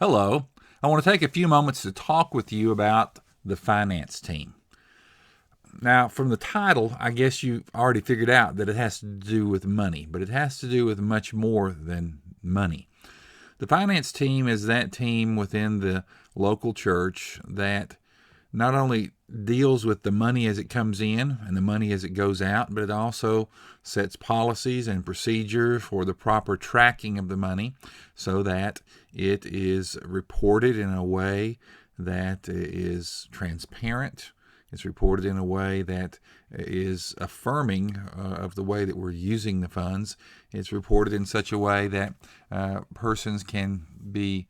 Hello. I want to take a few moments to talk with you about the finance team. Now, from the title, I guess you've already figured out that it has to do with money, but it has to do with much more than money. The finance team is that team within the local church that not only deals with the money as it comes in and the money as it goes out, but it also sets policies and procedures for the proper tracking of the money so that it is reported in a way that is transparent. It's reported in a way that is affirming of the way that we're using the funds. It's reported in such a way that persons can be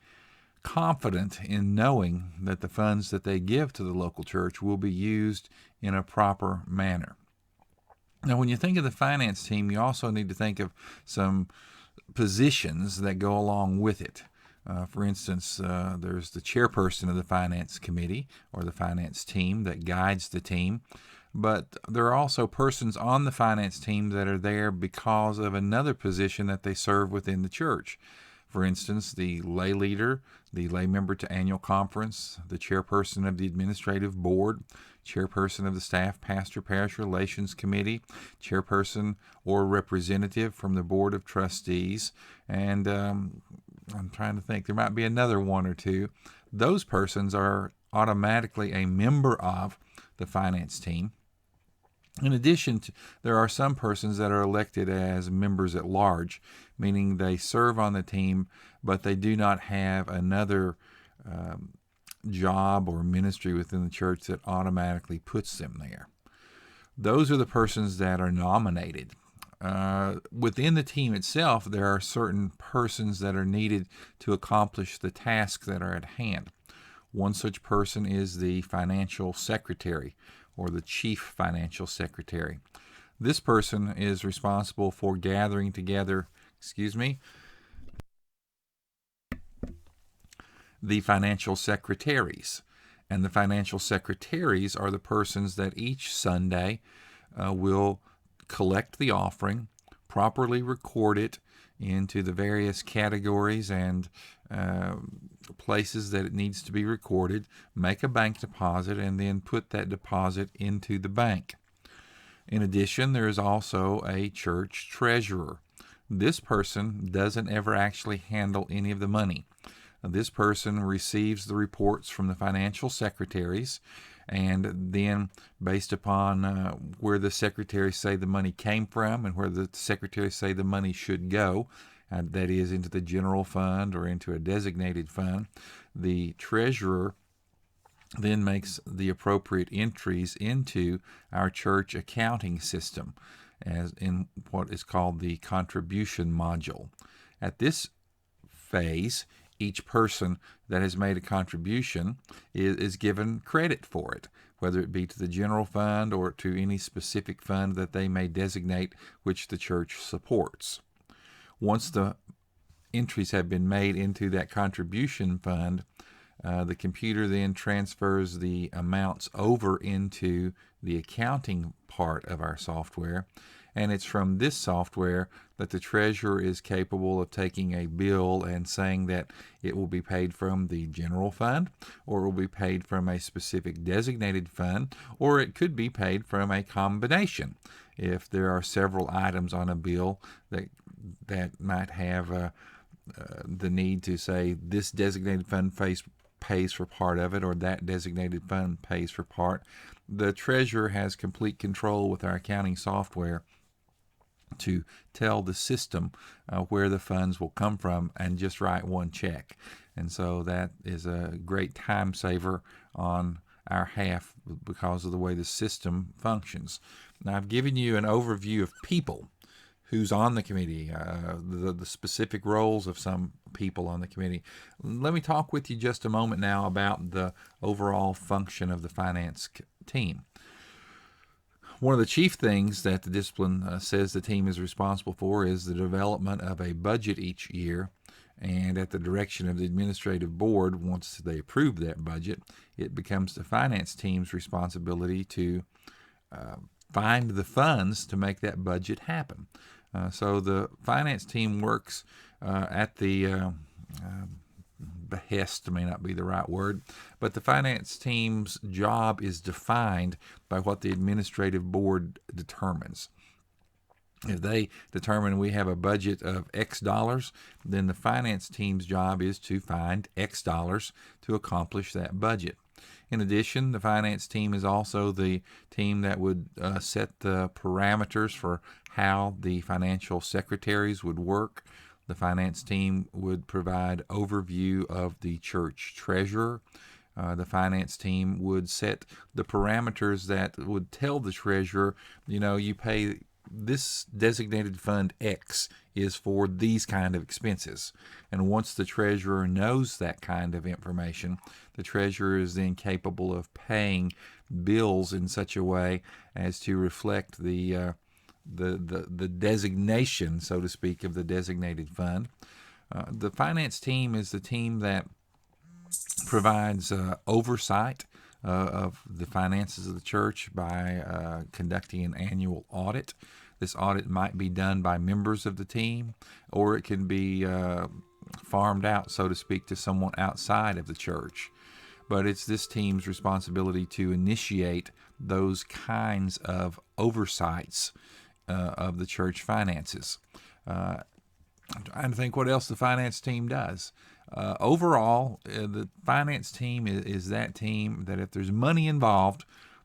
confident in knowing that the funds that they give to the local church will be used in a proper manner. Now, when you think of the finance team, you also need to think of some positions that go along with it. For instance, there's the chairperson of the finance committee or the finance team that guides the team. But there are also persons on the finance team that are there because of another position that they serve within the church. For instance, the lay leader, the lay member to annual conference, the chairperson of the administrative board, chairperson of the staff pastor parish relations committee, chairperson or representative from the board of trustees, and I'm trying to think, there might be another one or two. Those persons are automatically a member of the finance team. In addition, there are some persons that are elected as members at large, meaning they serve on the team, but they do not have another job or ministry within the church that automatically puts them there. Those are the persons that are nominated. Within the team itself, there are certain persons that are needed to accomplish the tasks that are at hand. One such person is the financial secretary, or the chief financial secretary. This person is responsible for gathering together, the financial secretaries. And the financial secretaries are the persons that each Sunday will collect the offering, properly record it into the various categories and places that it needs to be recorded, make a bank deposit, and then put that deposit into the bank. In addition, there is also a church treasurer. This person doesn't ever actually handle any of the money. This person receives the reports from the financial secretaries, and then based upon where the secretaries say the money came from and where the secretaries say the money should go, that is into the general fund or into a designated fund, the treasurer then makes the appropriate entries into our church accounting system, as in what is called the contribution module. At this phase, each person that has made a contribution is given credit for it, whether it be to the general fund or to any specific fund that they may designate which the church supports. Once the entries have been made into that contribution fund, the computer then transfers the amounts over into the accounting part of our software, and it's from this software that the treasurer is capable of taking a bill and saying that it will be paid from the general fund, or it will be paid from a specific designated fund, or it could be paid from a combination. If there are several items on a bill that might have the need to say this designated fund pays for part of it, or that designated fund pays for part, the treasurer has complete control with our accounting software to tell the system where the funds will come from and just write one check. And so that is a great time saver on our half because of the way the system functions. Now, I've given you an overview of people who's on the committee, the specific roles of some people on the committee. Let me talk with you just a moment now about the overall function of the finance team. One of the chief things that the discipline says the team is responsible for is the development of a budget each year, and at the direction of the administrative board, once they approve that budget, it becomes the finance team's responsibility to find the funds to make that budget happen. So the finance team works at the behest may not be the right word, but the finance team's job is defined by what the administrative board determines. If they determine we have a budget of X dollars, then the finance team's job is to find X dollars to accomplish that budget. In addition, the finance team is also the team that would set the parameters for how the financial secretaries would work. The finance team would provide overview of the church treasurer. The finance team would set the parameters that would tell the treasurer, you pay this designated fund X is for these kind of expenses. And once the treasurer knows that kind of information, the treasurer is then capable of paying bills in such a way as to reflect the designation, so to speak, of the designated fund. The finance team is the team that provides oversight of the finances of the church by conducting an annual audit. This audit might be done by members of the team, or it can be farmed out, so to speak, to someone outside of the church. But it's this team's responsibility to initiate those kinds of oversights of the church finances. I'm trying to think what else the finance team does. Overall, the finance team is that team that if there's money involved,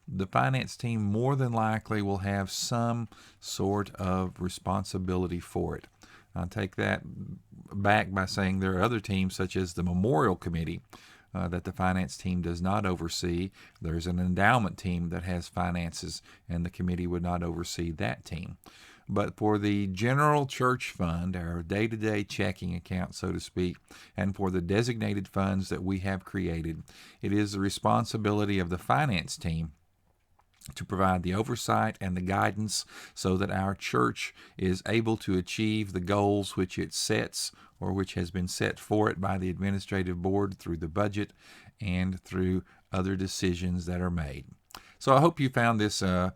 the finance team more than likely will have some sort of responsibility for it. I'll take that back by saying there are other teams, such as the memorial committee, that the finance team does not oversee. There's an endowment team that has finances, and the committee would not oversee that team. But for the general church fund, our day-to-day checking account, so to speak, and for the designated funds that we have created, it is the responsibility of the finance team to provide the oversight and the guidance so that our church is able to achieve the goals which it sets or which has been set for it by the administrative board through the budget and through other decisions that are made. So I hope you found this a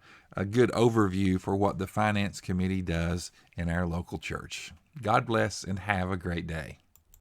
good overview for what the Finance Committee does in our local church. God bless and have a great day.